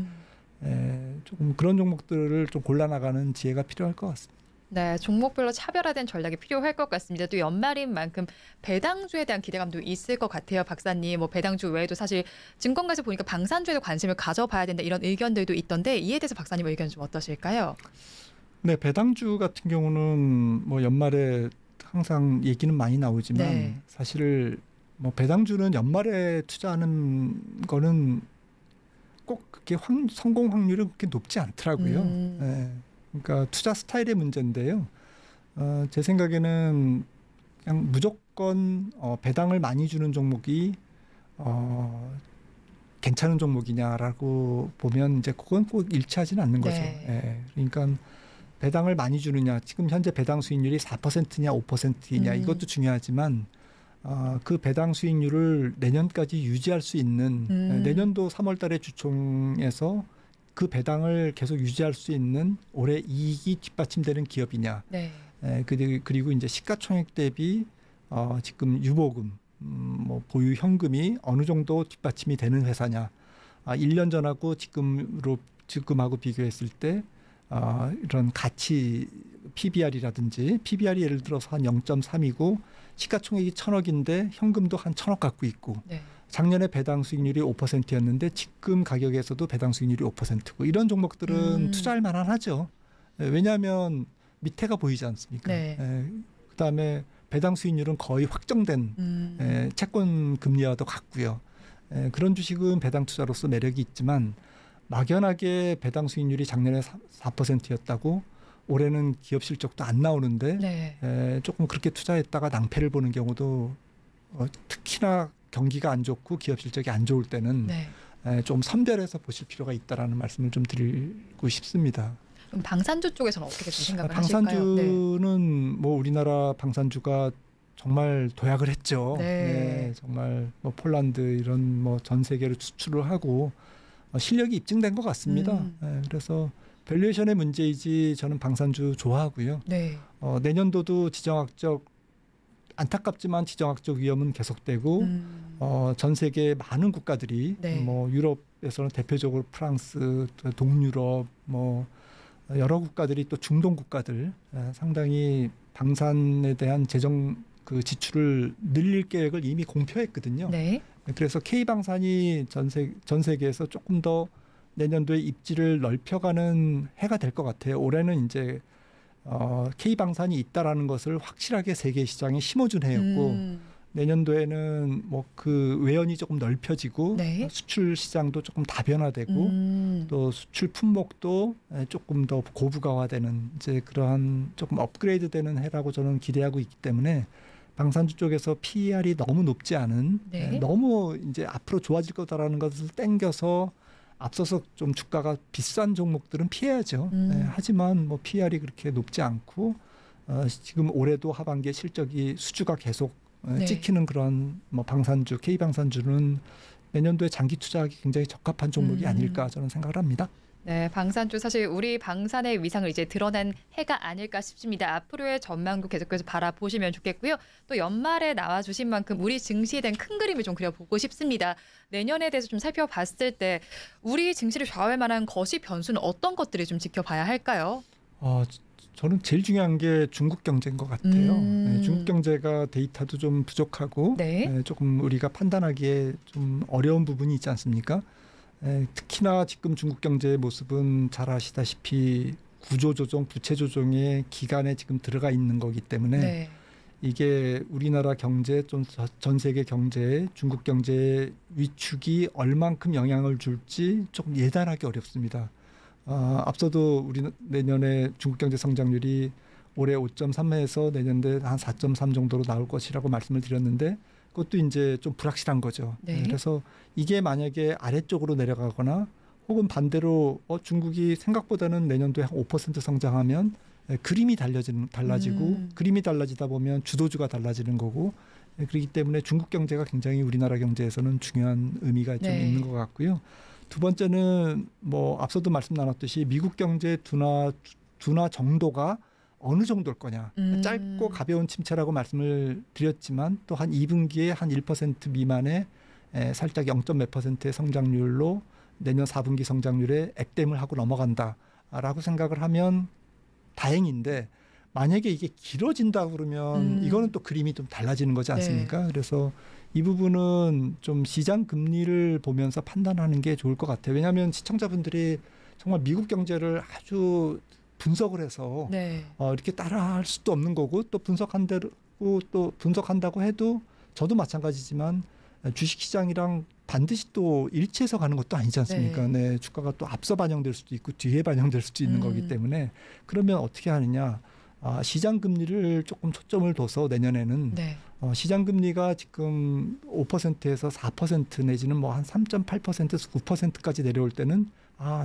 조금 그런 종목들을 좀 골라나가는 지혜가 필요할 것 같습니다. 네, 종목별로 차별화된 전략이 필요할 것 같습니다. 또 연말인 만큼 배당주에 대한 기대감도 있을 것 같아요, 박사님. 뭐 배당주 외에도 사실 증권가에서 보니까 방산주에도 관심을 가져봐야 된다 이런 의견들도 있던데 이에 대해서 박사님 의견 좀 어떠실까요? 네, 배당주 같은 경우는 뭐 연말에 항상 얘기는 많이 나오지만 사실 뭐 배당주는 연말에 투자하는 거는 꼭 그게 성공 확률이 그렇게 높지 않더라고요. 그러니까 투자 스타일의 문제인데요. 제 생각에는 그냥 무조건 배당을 많이 주는 종목이 괜찮은 종목이냐라고 보면 이제 그건 꼭 일치하지는 않는 거죠. 네. 그러니까 배당을 많이 주느냐, 지금 현재 배당 수익률이 4%냐 5%냐 이것도 중요하지만 그 배당 수익률을 내년까지 유지할 수 있는 내년도 3월 달에 주총에서 그 배당을 계속 유지할 수 있는 올해 이익이 뒷받침되는 기업이냐. 네. 그리고 이제 시가총액 대비 지금 유보금, 뭐 보유 현금이 어느 정도 뒷받침이 되는 회사냐. 1년 전하고 지금하고 비교했을 때 이런 가치 PBR이라든지 PBR이 예를 들어서 한 0.3이고 시가총액이 1,000억인데 현금도 한 1,000억 갖고 있고 네. 작년에 배당 수익률이 5%였는데 지금 가격에서도 배당 수익률이 5%고 이런 종목들은 투자할 만하죠. 왜냐하면 밑에가 보이지 않습니까? 네. 그다음에 배당 수익률은 거의 확정된 채권 금리와도 같고요. 그런 주식은 배당 투자로서 매력이 있지만 막연하게 배당 수익률이 작년에 4%였다고 올해는 기업 실적도 안 나오는데 네. 조금 그렇게 투자했다가 낭패를 보는 경우도 특히나 경기가 안 좋고 기업 실적이 안 좋을 때는 네. 좀 선별해서 보실 필요가 있다라는 말씀을 좀 드리고 싶습니다. 그럼 방산주 쪽에서는 어떻게 좀 생각을 하실까요? 방산주는 네. 뭐 우리나라 방산주가 정말 도약을 했죠. 네. 네, 정말 뭐 폴란드 이런 뭐 전 세계로 수출을 하고 실력이 입증된 것 같습니다. 네, 그래서 밸류에이션의 문제이지 저는 방산주 좋아하고요. 네. 내년도도 안타깝지만 지정학적 위험은 계속되고 전 세계 많은 국가들이 네. 뭐 유럽에서는 대표적으로 프랑스, 동유럽 뭐 여러 국가들이 또 중동 국가들 상당히 방산에 대한 재정 그 지출을 늘릴 계획을 이미 공표했거든요. 네. 그래서 K방산이 전 세계에서 조금 더 내년도에 입지를 넓혀가는 해가 될 것 같아요. 올해는 이제 K방산이 있다라는 것을 확실하게 세계 시장에 심어준 해였고 내년도에는 뭐 그 외연이 조금 넓혀지고 네. 수출 시장도 조금 다변화되고 또 수출 품목도 조금 더 고부가화되는 이제 그러한 조금 업그레이드되는 해라고 저는 기대하고 있기 때문에 방산주 쪽에서 PER이 너무 높지 않은 네. 너무 이제 앞으로 좋아질 거다라는 것을 땡겨서 앞서서 좀 주가가 비싼 종목들은 피해야죠. 하지만 뭐 PER이 그렇게 높지 않고 지금 올해도 하반기에 실적이 수주가 계속 네. 찍히는 그런 뭐 방산주, K방산주는 내년도에 장기 투자하기 굉장히 적합한 종목이 아닐까 저는 생각을 합니다. 네, 방산주 사실 우리 방산의 위상을 이제 드러낸 해가 아닐까 싶습니다. 앞으로의 전망도 계속해서 바라보시면 좋겠고요. 또 연말에 나와주신 만큼 우리 증시에 대한 큰 그림을 좀 그려보고 싶습니다. 내년에 대해서 좀 살펴봤을 때 우리 증시를 좌우할 만한 거시 변수는 어떤 것들을 좀 지켜봐야 할까요? 저는 제일 중요한 게 중국 경제인 것 같아요. 네, 중국 경제가 데이터도 좀 부족하고 네. 조금 우리가 판단하기에 좀 어려운 부분이 있지 않습니까? 특히나 지금 중국 경제의 모습은 잘 아시다시피 구조조정, 부채조정의 기간에 지금 들어가 있는 거기 때문에 네. 이게 우리나라 경제, 좀 전 세계 경제에 중국 경제의 위축이 얼만큼 영향을 줄지 조금 예단하기 어렵습니다. 앞서도 우리 내년에 중국 경제 성장률이 올해 5.3에서 내년에 한 4.3 정도로 나올 것이라고 말씀을 드렸는데 그것도 이제 좀 불확실한 거죠. 네. 그래서 이게 만약에 아래쪽으로 내려가거나 혹은 반대로 중국이 생각보다는 내년도에 한 5% 성장하면 그림이 달라지고 그림이 달라지다 보면 주도주가 달라지는 거고 그렇기 때문에 중국 경제가 굉장히 우리나라 경제에서는 중요한 의미가 좀 네. 있는 것 같고요. 두 번째는 뭐 앞서도 말씀 나눴듯이 미국 경제 둔화 정도가 어느 정도일 거냐. 짧고 가벼운 침체라고 말씀을 드렸지만 또 한 2분기에 한 1% 미만의 살짝 0.몇 %의 성장률로 내년 4분기 성장률에 액땜을 하고 넘어간다라고 생각을 하면 다행인데 만약에 이게 길어진다 그러면 이거는 또 그림이 좀 달라지는 거지 않습니까? 네. 그래서 이 부분은 좀 시장 금리를 보면서 판단하는 게 좋을 것 같아요. 왜냐하면 시청자분들이 정말 미국 경제를 아주 분석을 해서 네. 이렇게 따라할 수도 없는 거고 또 분석한다고 해도 저도 마찬가지지만 주식시장이랑 반드시 또 일치해서 가는 것도 아니지 않습니까? 네. 네, 주가가 또 앞서 반영될 수도 있고 뒤에 반영될 수도 있는 거기 때문에 그러면 어떻게 하느냐? 시장 금리를 조금 초점을 둬서 내년에는 네. 시장 금리가 지금 5%에서 4% 내지는 뭐 한 3.8%에서 9%까지 내려올 때는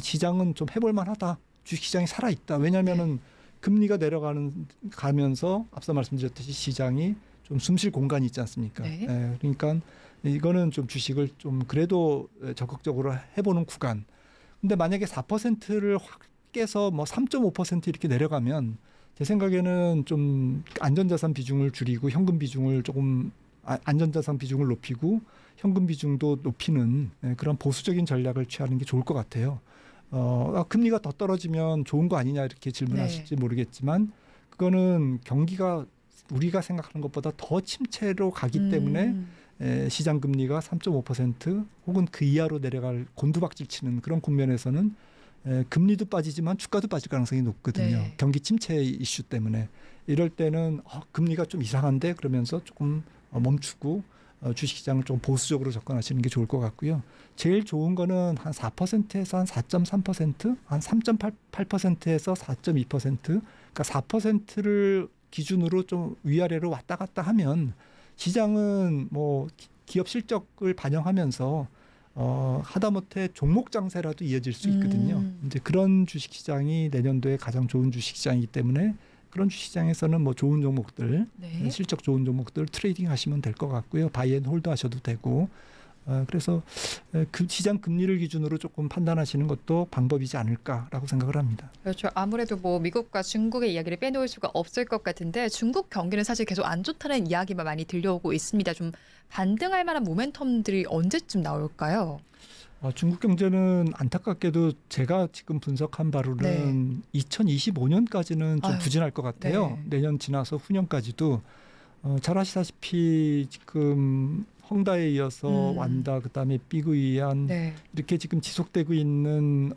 시장은 좀 해볼 만하다. 주식시장이 살아있다. 왜냐하면은 금리가 가면서 앞서 말씀드렸듯이 시장이 좀 숨쉴 공간이 있지 않습니까? 네. 그러니까 이거는 좀 주식을 좀 그래도 적극적으로 해보는 구간. 근데 만약에 4%를 확 깨서 뭐 3.5% 이렇게 내려가면 제 생각에는 좀 안전자산 비중을 줄이고 현금 비중을 조금 안전자산 비중을 높이고 현금 비중도 높이는 그런 보수적인 전략을 취하는 게 좋을 것 같아요. 금리가 더 떨어지면 좋은 거 아니냐 이렇게 질문하실지 모르겠지만 그거는 경기가 우리가 생각하는 것보다 더 침체로 가기 때문에 시장 금리가 3.5% 혹은 그 이하로 내려갈 곤두박질 치는 그런 국면에서는 금리도 빠지지만 주가도 빠질 가능성이 높거든요. 네. 경기 침체 이슈 때문에. 이럴 때는 금리가 좀 이상한데 그러면서 조금 멈추고 주식시장을 좀 보수적으로 접근하시는 게 좋을 것 같고요. 제일 좋은 거는 한 4%에서 한 4.3%, 한 3.8%에서 4.2%, 그러니까 4%를 기준으로 좀 위아래로 왔다 갔다 하면 시장은 뭐 기업 실적을 반영하면서 하다못해 종목 장세라도 이어질 수 있거든요. 이제 그런 주식시장이 내년도에 가장 좋은 주식시장이기 때문에 그런 주식시장에서는 뭐 좋은 종목들, 실적 좋은 종목들 트레이딩 하시면 될 것 같고요. 바이앤홀드 하셔도 되고. 그래서 그 시장 금리를 기준으로 조금 판단하시는 것도 방법이지 않을까라고 생각을 합니다. 그렇죠. 아무래도 뭐 미국과 중국의 이야기를 빼놓을 수가 없을 것 같은데 중국 경기는 사실 계속 안 좋다는 이야기만 많이 들려오고 있습니다. 좀 반등할 만한 모멘텀들이 언제쯤 나올까요? 중국 경제는 안타깝게도 제가 지금 분석한 바로는 2025년까지는 좀 부진할 것 같아요. 내년 지나서 후년까지도 잘 아시다시피 지금 헝다에 이어서 완다 그다음에 삐그이안 이렇게 지금 지속되고 있는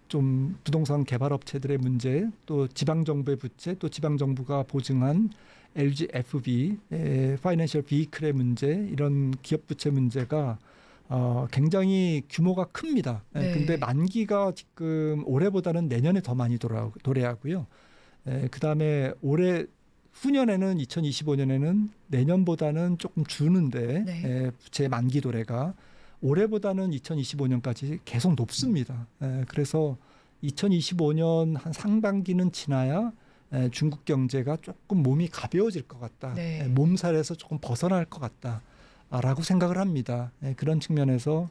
좀 부동산 개발업체들의 문제 또 지방정부의 부채 또 지방정부가 보증한 LGFB 파이낸셜 비이클의 문제 이런 기업 부채 문제가 굉장히 규모가 큽니다. 근데 만기가 지금 올해보다는 내년에 더 많이 도래하고요. 그다음에 올해 후년에는 2025년에는 내년보다는 조금 주는데 부채 만기 도래가 올해보다는 2025년까지 계속 높습니다. 그래서 2025년 한 상반기는 지나야 중국 경제가 조금 몸이 가벼워질 것 같다. 몸살에서 조금 벗어날 것 같다라고 생각을 합니다. 그런 측면에서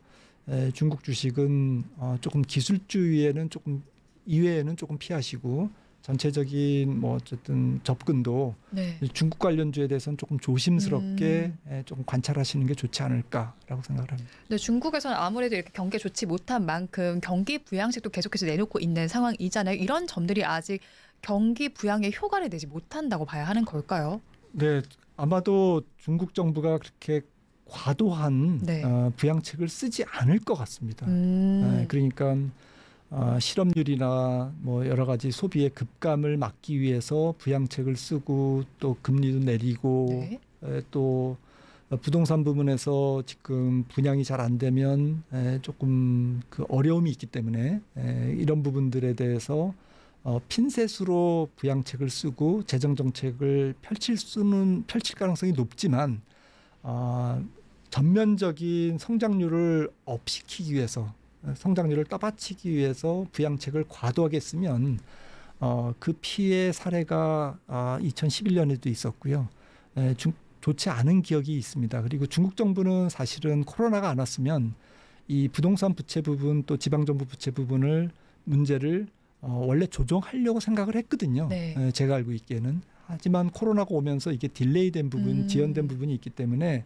중국 주식은 조금 기술주의에는 조금 이외에는 조금 피하시고 전체적인 뭐 어쨌든 접근도 중국 관련주에 대해서는 조금 조심스럽게 조금 관찰하시는 게 좋지 않을까라고 생각을 합니다. 네, 중국에서는 아무래도 이렇게 경기가 좋지 못한 만큼 경기 부양책도 계속해서 내놓고 있는 상황이잖아요. 이런 점들이 아직 경기 부양에 효과를 내지 못한다고 봐야 하는 걸까요? 네, 아마도 중국 정부가 그렇게 과도한 부양책을 쓰지 않을 것 같습니다. 그러니까 실업률이나 뭐 여러 가지 소비의 급감을 막기 위해서 부양책을 쓰고 또 금리도 내리고 또 부동산 부분에서 지금 분양이 잘 안 되면 조금 그 어려움이 있기 때문에 이런 부분들에 대해서 핀셋으로 부양책을 쓰고 재정 정책을 펼칠 가능성이 높지만 전면적인 성장률을 업시키기 위해서 성장률을 떠받치기 위해서 부양책을 과도하게 쓰면 그 피해 사례가 2011년에도 있었고요. 좋지 않은 기억이 있습니다. 그리고 중국 정부는 사실은 코로나가 안 왔으면 이 부동산 부채 부분 또 지방정부 부채 부분을 문제를 원래 조정하려고 생각을 했거든요. 제가 알고 있기에는. 하지만 코로나가 오면서 이게 딜레이된 부분, 지연된 부분이 있기 때문에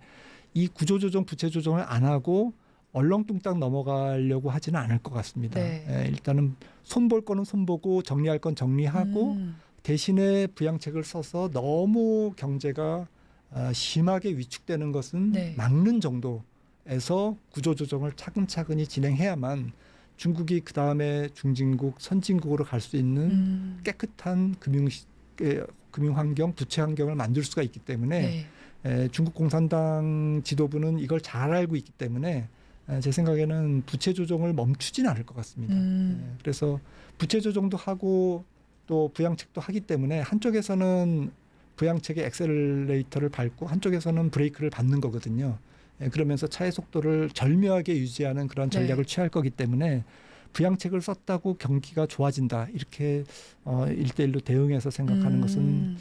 이 구조조정, 부채 조정을 안 하고 얼렁뚱땅 넘어가려고 하지는 않을 것 같습니다. 일단은 손볼 거는 손보고 정리할 건 정리하고 대신에 부양책을 써서 너무 경제가 심하게 위축되는 것은 막는 정도에서 구조조정을 차근차근히 진행해야만 중국이 그다음에 중진국, 선진국으로 갈 수 있는 깨끗한 금융환경, 부채 환경을 만들 수가 있기 때문에 중국 공산당 지도부는 이걸 잘 알고 있기 때문에 제 생각에는 부채 조정을 멈추진 않을 것 같습니다. 그래서 부채 조정도 하고 또 부양책도 하기 때문에 한쪽에서는 부양책의 엑셀레이터를 밟고 한쪽에서는 브레이크를 밟는 거거든요. 그러면서 차의 속도를 절묘하게 유지하는 그런 전략을 취할 거기 때문에 부양책을 썼다고 경기가 좋아진다 이렇게 1대1로 대응해서 생각하는 것은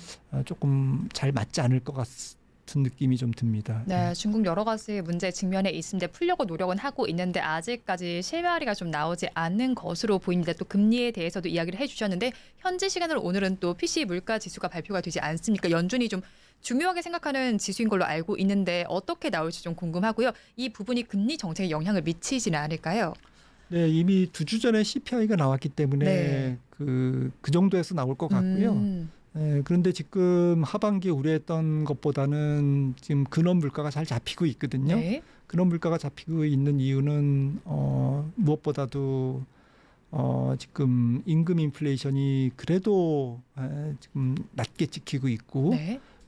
조금 잘 맞지 않을 것 같은 느낌이 좀 듭니다. 네, 중국 여러 가지 문제 직면에 있는데 풀려고 노력은 하고 있는데 아직까지 실마리가 좀 나오지 않는 것으로 보입니다. 또 금리에 대해서도 이야기를 해주셨는데 현지 시간으로 오늘은 또 PC 물가 지수가 발표가 되지 않습니까? 연준이 좀 중요하게 생각하는 지수인 걸로 알고 있는데 어떻게 나올지 좀 궁금하고요. 이 부분이 금리 정책에 영향을 미치지는 않을까요? 네, 이미 2주 전에 CPI가 나왔기 때문에 그 정도에서 나올 것 같고요. 네, 그런데 지금 하반기 우려했던 것보다는 지금 근원 물가가 잘 잡히고 있거든요. 네. 근원 물가가 잡히고 있는 이유는 무엇보다도 지금 임금 인플레이션이 그래도 지금 낮게 찍히고 있고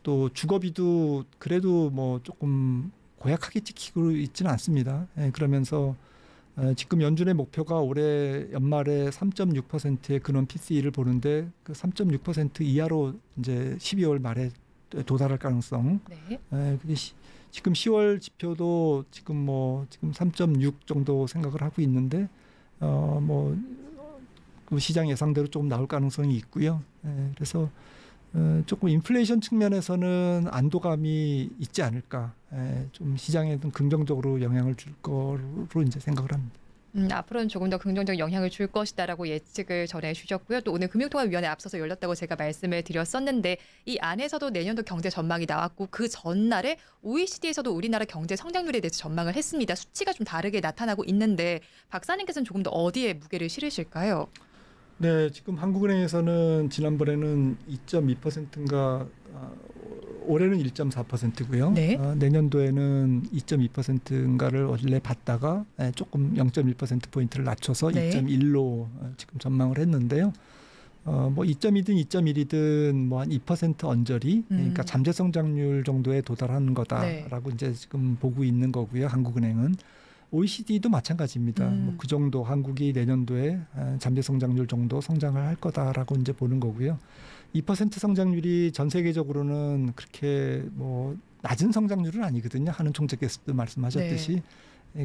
또 주거비도 그래도 뭐 조금 고약하게 찍히고 있지는 않습니다. 그러면서 지금 연준의 목표가 올해 연말에 3.6%의 근원 PCE를 보는데 그 3.6% 이하로 이제 12월 말에 도달할 가능성. 그게 지금 10월 지표도 지금 3.6 정도 생각을 하고 있는데 그 시장 예상대로 조금 나올 가능성이 있고요. 그래서 조금 인플레이션 측면에서는 안도감이 있지 않을까. 좀 시장에 좀 긍정적으로 영향을 줄 거로 이제 생각을 합니다. 앞으로는 조금 더 긍정적 영향을 줄 것이다라고 예측을 전해주셨고요. 또 오늘 금융통화위원회 앞서서 열렸다고 제가 말씀을 드렸었는데 이 안에서도 내년도 경제 전망이 나왔고 그 전날에 OECD에서도 우리나라 경제 성장률에 대해서 전망을 했습니다. 수치가 좀 다르게 나타나고 있는데 박사님께서는 조금 더 어디에 무게를 실으실까요? 네, 지금 한국은행에서는 지난번에는 2.2%인가 올해는 1.4%고요. 내년도에는 2.2%인가를 원래 봤다가 조금 0.1%포인트를 낮춰서 2.1로 지금 전망을 했는데요. 2.2든 2.1이든 한 2% 언저리, 그러니까 잠재 성장률 정도에 도달하는 거다라고 이제 지금 보고 있는 거고요. 한국은행은. OECD도 마찬가지입니다. 그 정도 한국이 내년도에 잠재 성장률 정도 성장을 할 거다라고 이제 보는 거고요. 2% 성장률이 전 세계적으로는 그렇게 낮은 성장률은 아니거든요. 한은 총재께서도 말씀하셨듯이.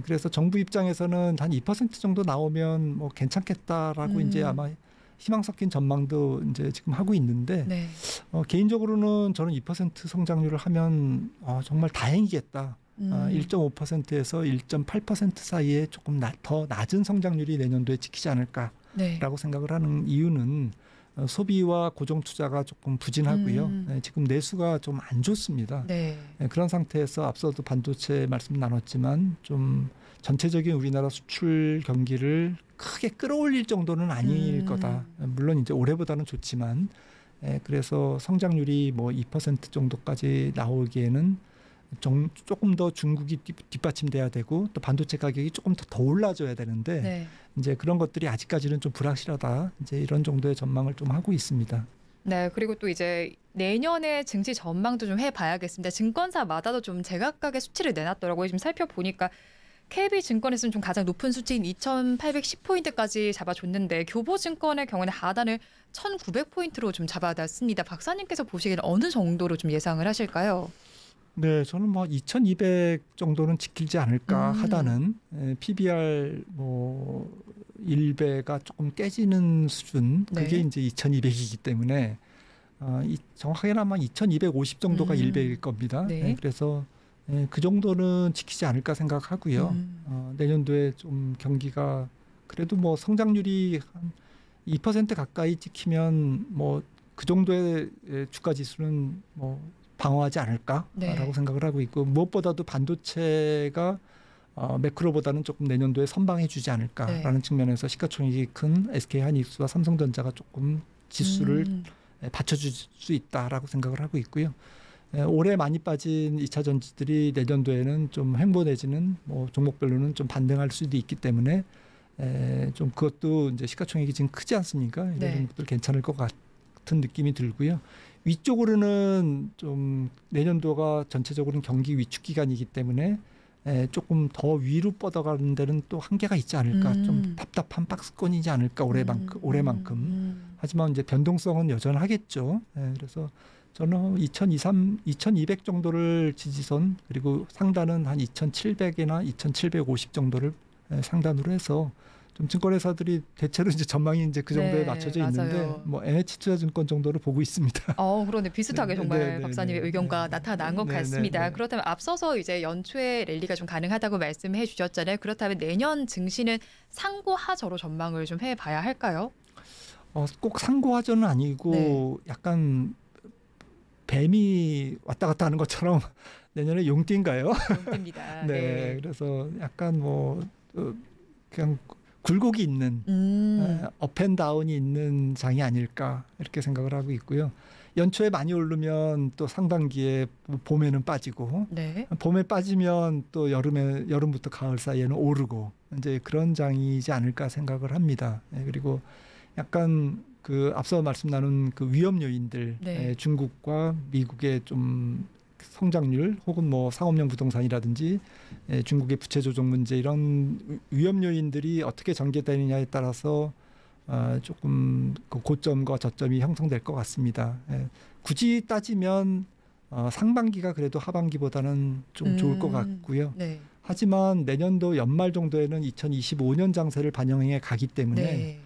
그래서 정부 입장에서는 한 2% 정도 나오면 괜찮겠다라고 이제 아마 희망 섞인 전망도 이제 지금 하고 있는데 개인적으로는 저는 2% 성장률을 하면 정말 다행이겠다. 1.5%에서 1.8% 사이에 조금 더 낮은 성장률이 내년도에 찍히지 않을까라고 생각을 하는 이유는 소비와 고정 투자가 조금 부진하고요. 지금 내수가 좀 안 좋습니다. 그런 상태에서 앞서도 반도체 말씀 나눴지만 좀 전체적인 우리나라 수출 경기를 크게 끌어올릴 정도는 아닐 거다. 물론 이제 올해보다는 좋지만 그래서 성장률이 2% 정도까지 나오기에는 조금 더 중국이 뒷받침돼야 되고 또 반도체 가격이 조금 더 올라줘야 되는데 이제 그런 것들이 아직까지는 좀 불확실하다. 이제 이런 정도의 전망을 좀 하고 있습니다. 네, 그리고 또 이제 내년에 증시 전망도 좀 해봐야겠습니다. 증권사마다도 좀 제각각의 수치를 내놨더라고요. 지금 살펴보니까 KB증권에서는 좀 가장 높은 수치인 2,810포인트까지 잡아줬는데 교보증권의 경우는 하단을 1,900포인트로 좀 잡아놨습니다. 박사님께서 보시기에는 어느 정도로 좀 예상을 하실까요? 네, 저는 2,200 정도는 지키지 않을까 하다는 PBR 1배가 조금 깨지는 수준 그게 이제 2,200이기 때문에 정확하게는 아마 2,250 정도가 1배일 겁니다. 그래서 그 정도는 지키지 않을까 생각하고요. 내년도에 좀 경기가 그래도 성장률이 한 2% 가까이 찍히면 그 정도의 주가 지수는 방어하지 않을까라고 생각을 하고 있고 무엇보다도 반도체가 매크로보다는 조금 내년도에 선방해주지 않을까라는 측면에서 시가총액이 큰 SK하이닉스와 삼성전자가 조금 지수를 받쳐줄 수 있다라고 생각을 하고 있고요. 올해 많이 빠진 2차 전지들이 내년도에는 좀 횡보 내지는 종목별로는 좀 반등할 수도 있기 때문에 좀 그것도 이제 시가총액이 지금 크지 않습니까? 이런 것들 괜찮을 것 같은 느낌이 들고요. 위쪽으로는 좀 내년도가 전체적으로는 경기 위축 기간이기 때문에 조금 더 위로 뻗어가는 데는 또 한계가 있지 않을까. 좀 답답한 박스권이지 않을까 올해만큼. 하지만 이제 변동성은 여전하겠죠. 그래서 저는 2200 정도를 지지선 그리고 상단은 한 2700이나 2750 정도를 상단으로 해서 좀 증권회사들이 대체로 이제 전망이 이제 그 정도에 맞춰져 있는데 뭐 NH투자증권 정도를 보고 있습니다. 그런데 비슷하게 정말 박사님의 의견과 나타난 것 같습니다. 그렇다면 앞서서 이제 연초에 랠리가 좀 가능하다고 말씀해 주셨잖아요. 그렇다면 내년 증시는 상고하저로 전망을 좀 해봐야 할까요? 꼭 상고하저는 아니고 약간 뱀이 왔다 갔다 하는 것처럼 내년에 용띠인가요? 용띠입니다. 네, 그래서 약간 뭐 그냥 굴곡이 있는 업앤다운이 있는 장이 아닐까 이렇게 생각을 하고 있고요. 연초에 많이 오르면 또 상반기에 봄에는 빠지고 봄에 빠지면 또 여름부터 가을 사이에는 오르고 이제 그런 장이지 않을까 생각을 합니다. 그리고 약간 그 앞서 말씀 나눈 그 위험 요인들 중국과 미국의 좀 성장률 혹은 뭐 상업용 부동산이라든지 중국의 부채 조정 문제 이런 위험 요인들이 어떻게 전개되느냐에 따라서 조금 그 고점과 저점이 형성될 것 같습니다. 굳이 따지면 상반기가 그래도 하반기보다는 좀 좋을 것 같고요. 하지만 내년도 연말 정도에는 2025년 장세를 반영해 가기 때문에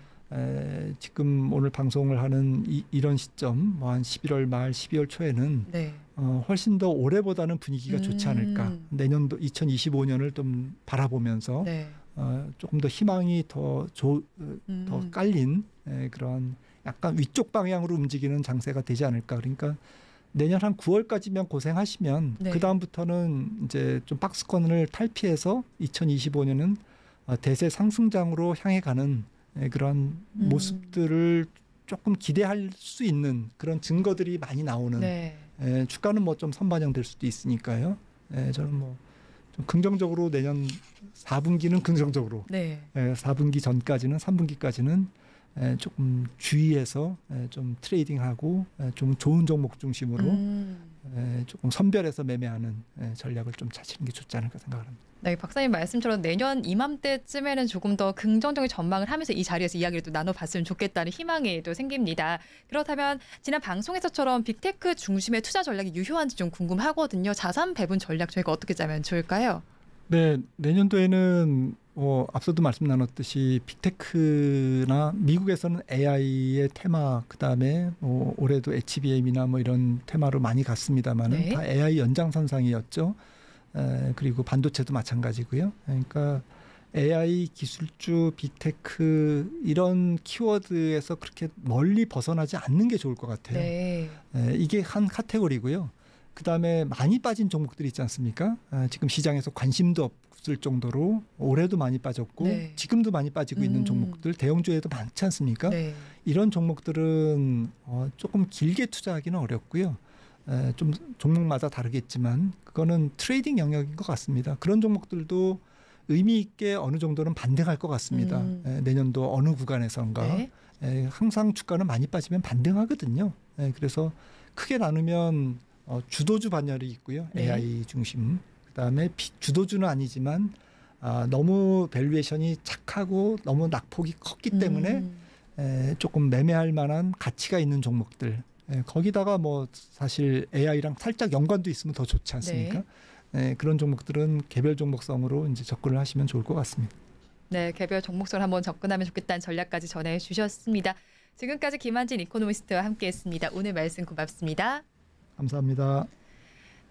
지금 오늘 방송을 하는 이런 시점 뭐 한 11월 말 12월 초에는 훨씬 더 올해보다는 분위기가 좋지 않을까. 내년도 2025년을 좀 바라보면서 조금 더 희망이 더 깔린 그런 약간 위쪽 방향으로 움직이는 장세가 되지 않을까. 그러니까 내년 한 9월까지면 고생하시면 그 다음부터는 이제 좀 박스권을 탈피해서 2025년은 대세 상승장으로 향해 가는 그런 모습들을 조금 기대할 수 있는 그런 증거들이 많이 나오는 주가는 뭐 좀 선반영될 수도 있으니까요. 저는 뭐 좀 긍정적으로 내년 4분기는 긍정적으로 4분기 전까지는 3분기까지는 조금 주의해서 좀 트레이딩하고 좀 좋은 종목 중심으로 조금 선별해서 매매하는 전략을 좀 찾는 게 좋지 않을까 생각합니다. 네, 박사님 말씀처럼 내년 이맘때쯤에는 조금 더 긍정적인 전망을 하면서 이 자리에서 이야기를 또 나눠봤으면 좋겠다는 희망이 또 생깁니다. 그렇다면 지난 방송에서처럼 빅테크 중심의 투자 전략이 유효한지 좀 궁금하거든요. 자산 배분 전략 저희가 어떻게 짜면 좋을까요? 네, 내년도에는 앞서도 말씀 나눴듯이 빅테크나 미국에서는 AI의 테마 그다음에 올해도 HBM이나 뭐 이런 테마로 많이 갔습니다만은 다 AI 연장선상이었죠. 그리고 반도체도 마찬가지고요. 그러니까 AI 기술주, 빅테크 이런 키워드에서 그렇게 멀리 벗어나지 않는 게 좋을 것 같아요. 이게 한 카테고리고요. 그다음에 많이 빠진 종목들이 있지 않습니까? 지금 시장에서 관심도 없을 정도로 올해도 많이 빠졌고 지금도 많이 빠지고 있는 종목들 대형주에도 많지 않습니까? 이런 종목들은 조금 길게 투자하기는 어렵고요. 좀 종목마다 다르겠지만 그거는 트레이딩 영역인 것 같습니다. 그런 종목들도 의미 있게 어느 정도는 반등할 것 같습니다. 내년도 어느 구간에선가 항상 주가는 많이 빠지면 반등하거든요. 그래서 크게 나누면 주도주 반열이 있고요. AI 중심. 그다음에 주도주는 아니지만 너무 밸류에이션이 착하고 너무 낙폭이 컸기 때문에 조금 매매할 만한 가치가 있는 종목들. 거기다가 뭐 사실 AI랑 살짝 연관도 있으면 더 좋지 않습니까? 그런 종목들은 개별 종목성으로 이제 접근을 하시면 좋을 것 같습니다. 네, 개별 종목성을 한번 접근하면 좋겠다는 전략까지 전해주셨습니다. 지금까지 김한진 이코노미스트와 함께했습니다. 오늘 말씀 고맙습니다. 감사합니다.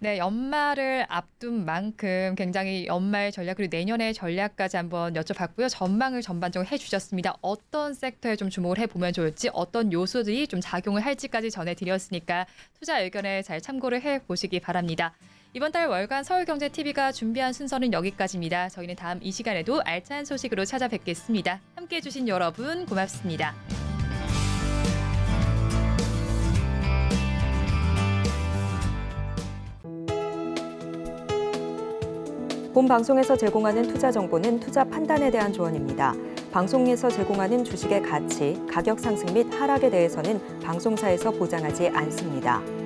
네, 연말을 앞둔 만큼 굉장히 연말 전략 그리고 내년의 전략까지 한번 여쭤봤고요. 전망을 전반적으로 해주셨습니다. 어떤 섹터에 좀 주목을 해보면 좋을지 어떤 요소들이 좀 작용을 할지까지 전해드렸으니까 투자 의견에 잘 참고를 해보시기 바랍니다. 이번 달 월간 서울경제TV가 준비한 순서는 여기까지입니다. 저희는 다음 이 시간에도 알찬 소식으로 찾아뵙겠습니다. 함께해 주신 여러분 고맙습니다. 본 방송에서 제공하는 투자 정보는 투자 판단에 대한 조언입니다. 방송에서 제공하는 주식의 가치, 가격 상승 및 하락에 대해서는 방송사에서 보장하지 않습니다.